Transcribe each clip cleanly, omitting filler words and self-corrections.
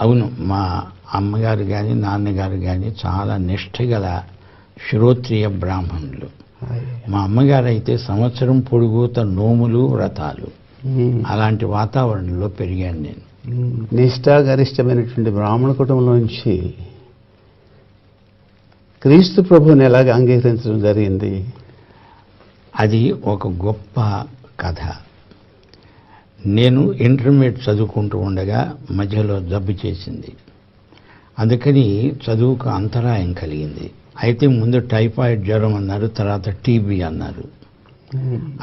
అవును, మా అమ్మగారు కానీ నాన్నగారు కానీ చాలా నిష్ఠగల శ్రోత్రియ బ్రాహ్మణులు. మా అమ్మగారు అయితే సంవత్సరం పొడుగుత నోములు వ్రతాలు, అలాంటి వాతావరణంలో పెరిగాను నేను. నిష్ఠాగరిష్టమైనటువంటి బ్రాహ్మణ కుటుంబంలో నుంచి క్రీస్తు ప్రభువుని ఎలాగ అంగీకరించడం జరిగింది? అది ఒక గొప్ప కథ. నేను ఇంటర్మీడియట్ చదువుకుంటూ ఉండగా మధ్యలో జబ్బు చేసింది. అందుకని చదువుకు అంతరాయం కలిగింది. అయితే ముందు టైఫాయిడ్ జ్వరం అన్నారు, తర్వాత టీబీ అన్నారు.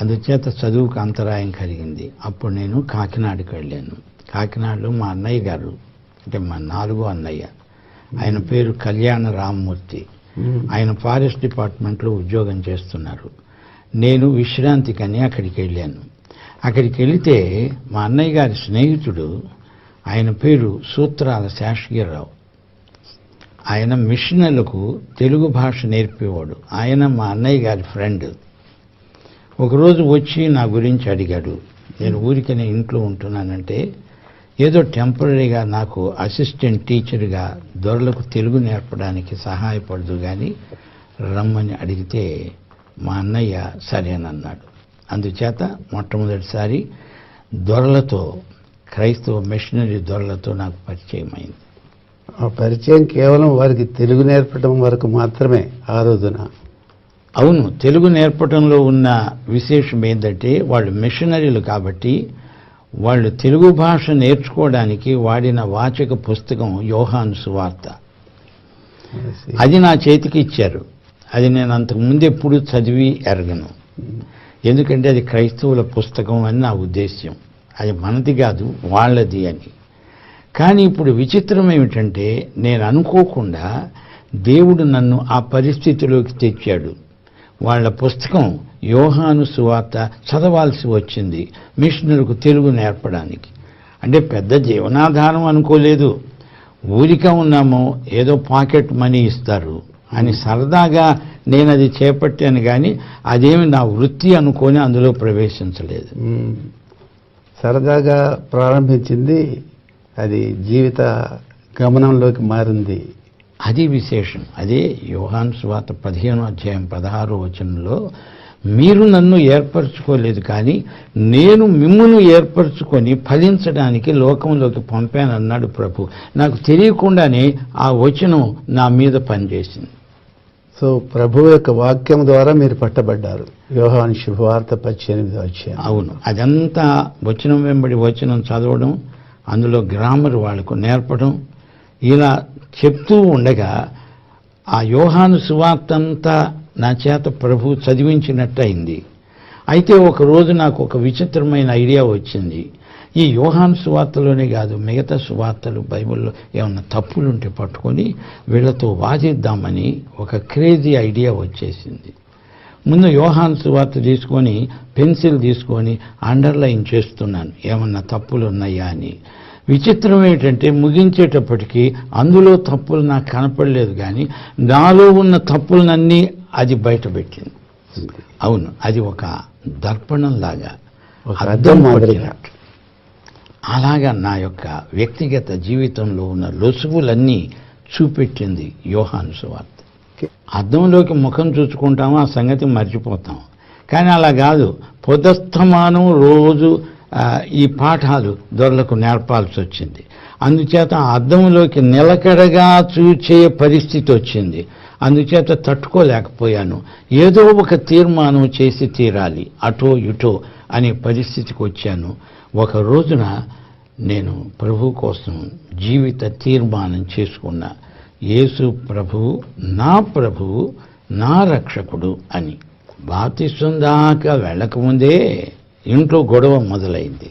అందుచేత చదువుకు అంతరాయం కలిగింది. అప్పుడు నేను కాకినాడకి వెళ్ళాను. కాకినాడలో మా అన్నయ్య గారు, అంటే మా 4వ అన్నయ్య, ఆయన పేరు కళ్యాణ రామ్మూర్తి. ఆయన ఫారెస్ట్ డిపార్ట్మెంట్లో ఉద్యోగం చేస్తున్నారు. నేను విశ్రాంతికని అక్కడికి వెళ్ళాను. అక్కడికి వెళితే మా అన్నయ్య గారి స్నేహితుడు, ఆయన పేరు సూత్రాల శాస్త్రీరావు. ఆయన మిషనలకు తెలుగు భాష నేర్పేవాడు. ఆయన మా అన్నయ్య గారి ఫ్రెండ్. ఒకరోజు వచ్చి నా గురించి అడిగాడు. నేను ఊరికనే ఇంట్లో ఉంటున్నానంటే, ఏదో టెంపరీగా నాకు అసిస్టెంట్ టీచర్గా దొరలకు తెలుగు నేర్పడానికి సహాయపడదు కానీ రమ్మని అడిగితే మా అన్నయ్య సరేనన్నాడు. అందుచేత మొట్టమొదటిసారి దొరలతో, క్రైస్తవ మిషనరీ దొరలతో నాకు పరిచయం అయింది. ఆ పరిచయం కేవలం వారికి తెలుగు నేర్పడం వరకు మాత్రమే ఆ రోజున? అవును, తెలుగు నేర్పడంలో ఉన్న విశేషం ఏంటంటే, వాళ్ళు మిషనరీలు కాబట్టి వాళ్ళు తెలుగు భాష నేర్చుకోవడానికి వాడిన వాచక పుస్తకం యోహాను సువార్త. అది నా చేతికి ఇచ్చారు. అది నేను అంతకుముందు ఎప్పుడు చదివి ఎరగను. ఎందుకంటే అది క్రైస్తవుల పుస్తకం అని నా ఉద్దేశ్యం. అది మనది కాదు, వాళ్ళది అని. కానీ ఇప్పుడు విచిత్రం ఏమిటంటే, నేను అనుకోకుండా దేవుడు నన్ను ఆ పరిస్థితిలోకి తెచ్చాడు. వాళ్ళ పుస్తకం యోహాను సువార్త చదవాల్సి వచ్చింది మిషనరీకు తెలుగు నేర్పడానికి. అంటే పెద్ద జీవనాధారం అనుకోలేదు. ఊరిక ఉన్నామో ఏదో పాకెట్ మనీ ఇస్తారు అని సరదాగా నేను అది చేపట్టాను, కానీ అదేమి నా వృత్తి అనుకొని అందులో ప్రవేశించలేదు. సరదాగా ప్రారంభించింది, అది జీవిత గమనంలోకి మారింది. అది విశేషం. అదే యోహాను సువార్త 15వ అధ్యాయం 16వ వచనంలో, మీరు నన్ను ఏర్పరచుకోలేదు కానీ నేను మిమ్మును ఏర్పరచుకొని ఫలించడానికి లోకంలోకి పంపానన్నాడు ప్రభు. నాకు తెలియకుండానే ఆ వచనం నా మీద పనిచేసింది. సో ప్రభు యొక్క వాక్యం ద్వారా మీరు పట్టబడ్డారు. యోహాను శుభవార్త 18వ అధ్యాయం. అవును, అదంతా వచనం వెంబడి వచనం చదవడం, అందులో గ్రామర్ వాళ్లకు నేర్పడం, ఇలా చెప్తూ ఉండగా ఆ యోహాను సువార్త అంతా నా చేత ప్రభు చదివించినట్టయింది. అయితే ఒకరోజు నాకు ఒక విచిత్రమైన ఐడియా వచ్చింది. ఈ యోహాను సువార్తలోనే కాదు, మిగతా సువార్తలు బైబిల్లో ఏమన్నా తప్పులుంటే పట్టుకొని వీళ్లతో వాదిద్దామని ఒక క్రేజీ ఐడియా వచ్చేసింది. ముందు యోహాను సువార్త తీసుకొని పెన్సిల్ తీసుకొని అండర్లైన్ చేస్తున్నాను, ఏమన్నా తప్పులు ఉన్నాయా అని. విచిత్రం ఏంటంటే, ముగించేటప్పటికీ అందులో తప్పులు నాకు కనపడలేదు, కానీ నాలో ఉన్న తప్పులనన్నీ అది బయటపెట్టింది. అవును, అది ఒక దర్పణంలాగా, అద్దం పడినట్టు. అలాగా నా యొక్క వ్యక్తిగత జీవితంలో ఉన్న లొసుగులన్నీ చూపెట్టింది యోహాను సువార్త. అద్దంలోకి ముఖం చూసుకుంటాము, ఆ సంగతి మర్చిపోతాం. కానీ అలా కాదు, పొదస్తమానం రోజు ఈ పాఠాలు దొరలకు నేర్పాల్సి వచ్చింది. అందుచేత అద్దంలోకి నిలకడగా చూచే పరిస్థితి వచ్చింది. అందుచేత తట్టుకోలేకపోయాను. ఏదో ఒక తీర్మానం చేసి తీరాలి, అటో ఇటో అనే పరిస్థితికి వచ్చాను. ఒక రోజున నేను ప్రభు కోసం జీవిత తీర్మానం చేసుకున్నా. యేసు ప్రభువు, నా రక్షకుడు అని. బాప్తిసం దాకా వెళ్ళకముందే ఇంట్లో గొడవ మొదలైంది.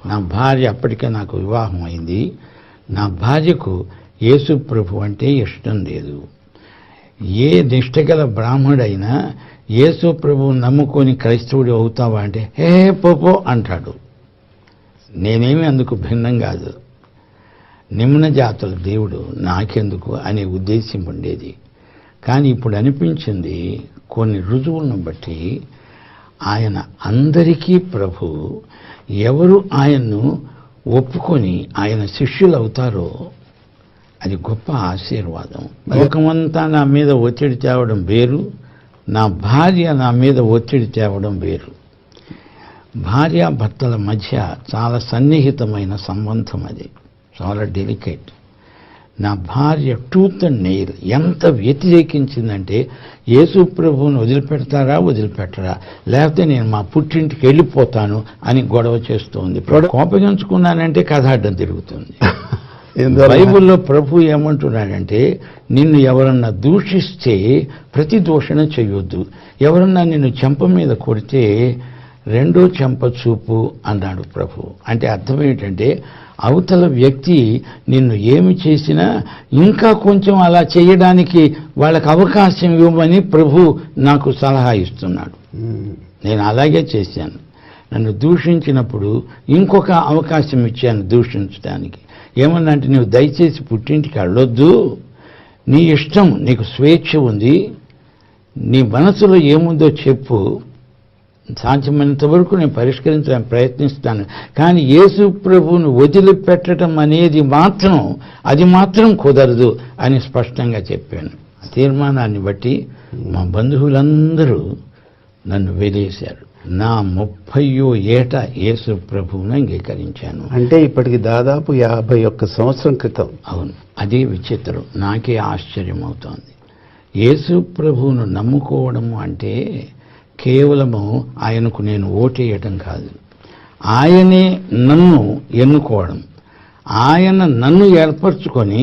నా భార్య, అప్పటికే నాకు వివాహం అయింది, నా భార్యకు యేసు ప్రభు అంటే ఇష్టం లేదు. ఏ నిష్ఠగల బ్రాహ్మడైనా యేసు ప్రభువు నమ్ముకొని క్రైస్తవుడు అవుతావా అంటే హే పోపో అంటాడు. నేనేమి అందుకు భిన్నం కాదు. నిమ్న జాతుల దేవుడు నాకెందుకు అనే ఉద్దేశం ఉండేది. కానీ ఇప్పుడు అనిపించింది, కొన్ని రుజువులను బట్టి ఆయన అందరికీ ప్రభు. ఎవరు ఆయన్ను ఒప్పుకొని ఆయన శిష్యులు అవుతారో అది గొప్ప ఆశీర్వాదం. లోకమంతా నా మీద ఒత్తిడి తేవడం వేరు, నా భార్య నా మీద ఒత్తిడి తేవడం వేరు. భార్యాభర్తల మధ్య చాలా సన్నిహితమైన సంబంధం, అది చాలా డెలికేట్. నా భార్య టూత్ అండ్ నెయిల్ ఎంత వ్యతిరేకించిందంటే, యేసు ప్రభువుని వదిలిపెట్టరా, లేకపోతే నేను మా పుట్టింటికి వెళ్ళిపోతాను అని గొడవ చేస్తోంది. కోపగించుకున్నానంటే కథ అడ్డం తిరుగుతుంది. బైబిల్లో ప్రభు ఏమంటున్నాడంటే, నిన్ను ఎవరన్నా దూషిస్తే ప్రతి దూషణ చేయొద్దు, ఎవరన్నా నిన్ను చెంప మీద కొడితే రెండో చెంప చూపు అన్నాడు ప్రభు. అంటే అర్థం ఏంటంటే, అవతల వ్యక్తి నిన్ను ఏమి చేసినా ఇంకా కొంచెం అలా చేయడానికి వాళ్ళకి అవకాశం ఇవ్వమని ప్రభు నాకు సలహా ఇస్తున్నాడు. నేను అలాగే చేశాను. నన్ను దూషించినప్పుడు ఇంకొక అవకాశం ఇచ్చాను దూషించడానికి. ఏమన్నా అంటే, నువ్వు దయచేసి పుట్టింటికి వెళ్ళొద్దు, నీ ఇష్టం, నీకు స్వేచ్ఛ ఉంది, నీ మనసులో ఏముందో చెప్పు, సాధ్యమైనంత వరకు నేను పరిష్కరించడానికి ప్రయత్నిస్తాను, కానీ యేసు ప్రభువును వదిలిపెట్టడం అనేది అది మాత్రం కుదరదు అని స్పష్టంగా చెప్పాను. ఆ తీర్మానాన్ని బట్టి మా బంధువులందరూ నన్ను వెలేశారు. నా 30వ ఏట యేసు ప్రభువును అంగీకరించాను. అంటే ఇప్పటికి దాదాపు 51 సంవత్సరం క్రితం. అవును, అదే విచిత్రం, నాకే ఆశ్చర్యం అవుతోంది. యేసు ప్రభువును నమ్ముకోవడము అంటే కేవలము ఆయనకు నేను ఓటేయటం కాదు, ఆయనే నన్ను ఎన్నుకోవడం, ఆయన నన్ను ఏర్పరచుకొని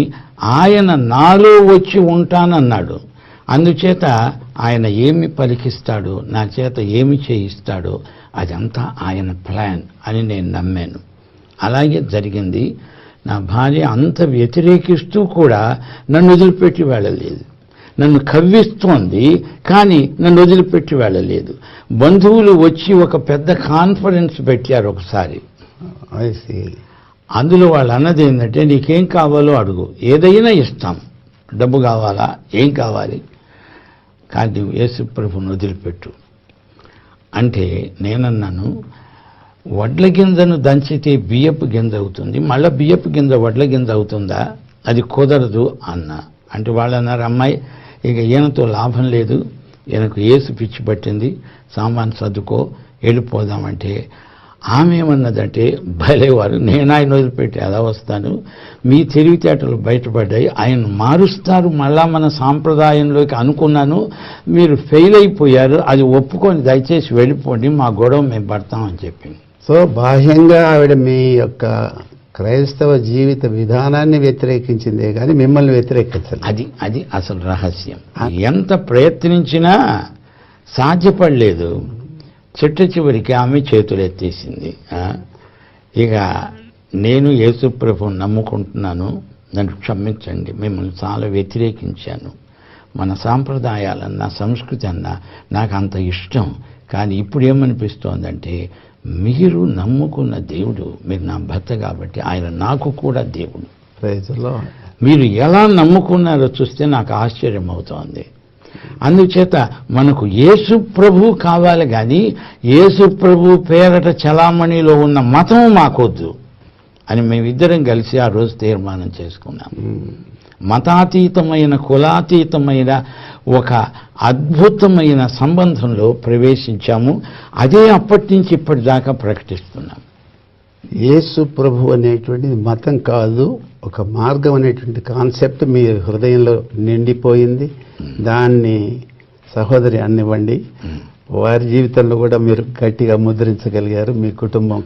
ఆయన నాలో వచ్చి ఉంటానన్నాడు. అందుచేత ఆయన ఏమి పలికిస్తాడో, నా చేత ఏమి చేయిస్తాడో అదంతా ఆయన ప్లాన్ అని నేను నమ్మాను. అలాగే జరిగింది. నా భార్య అంత వ్యతిరేకిస్తూ కూడా నన్ను వదిలిపెట్టి వెళ్ళలేదు. నన్ను కవ్విస్తోంది, కానీ నన్ను వదిలిపెట్టి వెళ్ళలేదు. బంధువులు వచ్చి ఒక పెద్ద కాన్ఫరెన్స్ పెట్టారు ఒకసారి. అందులో వాళ్ళు అన్నది ఏంటంటే, నీకేం కావాలో అడుగు, ఏదైనా ఇస్తాం, డబ్బు కావాలా, ఏం కావాలి, కానీ నువ్వు యేసు ప్రభువును వదిలిపెట్టు అంటే నేనన్నాను, వడ్ల గింజను దంచితే బియ్యపు గింజ అవుతుంది, మళ్ళీ బియ్యపు గింజ వడ్ల గింజ అవుతుందా, అది కుదరదు అన్నా. అంటే వాళ్ళు అన్నారు, అమ్మాయి ఇక ఈయనతో లాభం లేదు, ఈయనకు యేసు పిచ్చి పట్టింది, సామాను సర్దుకో వెళ్ళిపోదామంటే ఆమె ఏమన్నదంటే, భలేవారు, నేను ఆయన వదిలిపెట్టి ఎలా వస్తాను, మీ తెలివితేటలు బయటపడ్డాయి, ఆయన మారుస్తారు మళ్ళా మన సాంప్రదాయంలోకి అనుకున్నాను, మీరు ఫెయిల్ అయిపోయారు, అది ఒప్పుకొని దయచేసి వెళ్ళిపోండి, మా గొడవ మేము పడతామని చెప్పింది. సో బాహ్యంగా ఆవిడ మీ యొక్క క్రైస్తవ జీవిత విధానాన్ని వ్యతిరేకించిందే కానీ మిమ్మల్ని వ్యతిరేకించదు. అది అసలు రహస్యం. ఎంత ప్రయత్నించినా సాధ్యపడలేదు. చివరికి ఆమె చేతులు ఎత్తేసింది. ఇక నేను యేసు ప్రభువును నమ్ముకుంటున్నాను, నన్ను క్షమించండి, మిమ్మల్ని చాలా వ్యతిరేకించాను, మన సాంప్రదాయాలన్నా సంస్కృతి అన్నా నాకు అంత ఇష్టం, కానీ ఇప్పుడు ఏమనిపిస్తోందంటే, మీరు నమ్ముకున్న దేవుడు, మీరు నా భర్త కాబట్టి ఆయన నాకు కూడా దేవుడు. మీరు ఎలా నమ్ముకున్నారో చూస్తే నాకు ఆశ్చర్యం అవుతోంది. అందుచేత మనకు యేసు ప్రభు కావాలి, కానీ యేసు ప్రభు పేరట చలామణిలో ఉన్న మతం మాకొద్దు అని మేమిద్దరం కలిసి ఆ రోజు తీర్మానం చేసుకున్నాం. మతాతీతమైన, కులాతీతమైన ఒక అద్భుతమైన సంబంధంలో ప్రవేశించాము. అదే అప్పటి నుంచి ఇప్పటిదాకా ప్రకటిస్తున్నాం. యేసు ప్రభు అనేటువంటిది మతం కాదు, ఒక మార్గం అనేటువంటి కాన్సెప్ట్ మీ హృదయంలో నిండిపోయింది. దాన్ని సహోదరి అన్నివ్వండి, వారి జీవితంలో కూడా మీరు గట్టిగా ముద్రించగలిగారు. మీ కుటుంబం